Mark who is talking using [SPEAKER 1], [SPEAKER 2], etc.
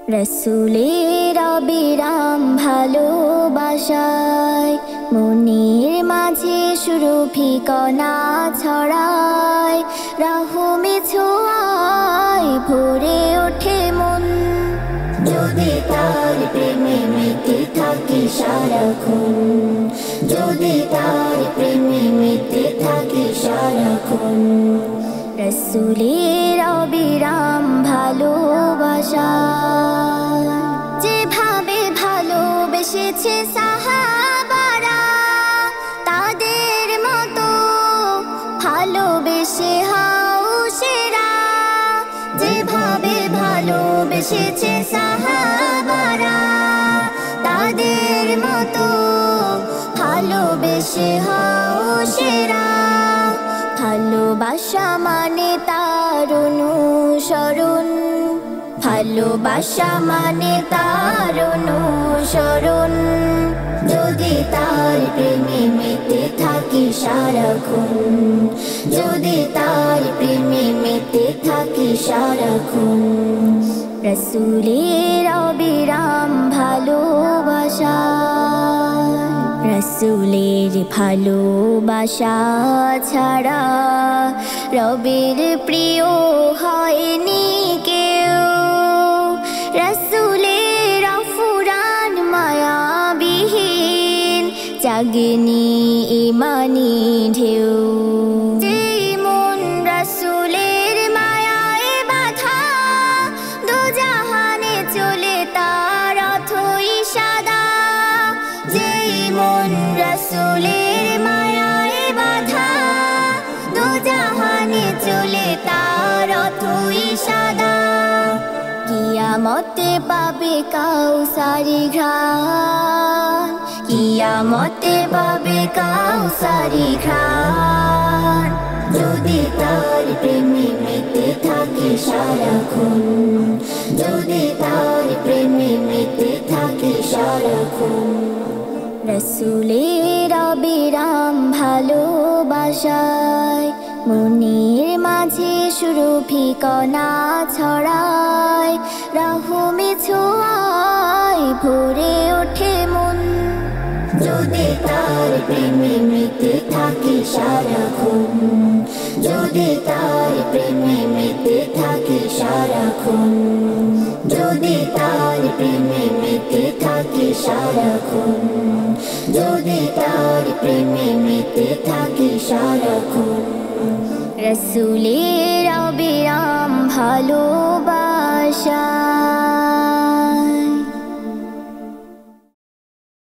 [SPEAKER 1] রসুলের অবিরাম ভালোবাসায় মনের মাঝে সুরভি কণা ছড়ায়, রহমে ছোঁয়ায় ভরে ওঠে মন। যদি তার প্রেমে মেতে থাকি সারাক্ষণ, যদি তার প্রেমে মেতে থাকি সারাক্ষণ। রসুলের অবিরাম ভালোবাসা যেভাবে ভালোবেসেছে সাহাবারা, তাদের মতো ভালোবেসে হাও সেরা। যেভাবে ভালোবেসেছে সাহাবারা, তাদের মতো ভালোবেসে হাও সেরা। ভালোবাসা মানে তার অনুসরণ, ভালোবাসা মানে তার অনুসরণ। যদি তার প্রেমে মেতে থাকি সারাক্ষণ, যদি তার প্রেমে মেতে থাকি সারাক্ষণ। রসুলের অবিরাম ভালোবাসা, রসুলের ভালোবাসা ছাড়া রবের প্রিয় হয়নি কেউ। রসুলের অফুরান মায়াবিহীন জাগেনি ইমানি ঢেউ। যেই মন রসুলের মায়ায় বাঁধা, দুজাহানে চলে তার অথই সাদা। যেই মন রসুলের মায়ায় বাঁধা, দুজাহানে চলে তার অথই সাদা। কিয়ামতে পাবে কাউসারি ঘ্রাণ, কিয়ামতে পাবে কাউসারি ঘ্রাণ। যদি তার প্রেমে মেতে থাকি সারাক্ষণ, যদি তার প্রেমে মেতে থাকি সারাক্ষণ। রসুলের অবিরাম ভালোবাসায় মনের মাঝে সুরভি কণা ছড়ায়, রহমে ছোঁয়ায় ভরে ওঠে মন। যদি তার প্রেমে মেতে থাকি সারাক্ষণ, যদি তার প্রেমে মেতে থাকি সারাক্ষণ। যদি তার প্রেমে মেতে থাকি সারাক্ষণ, যদি তার প্রেমে মেতে থাকি সারাক্ষণ। রসুলের অবিরাম ভালোবাসা।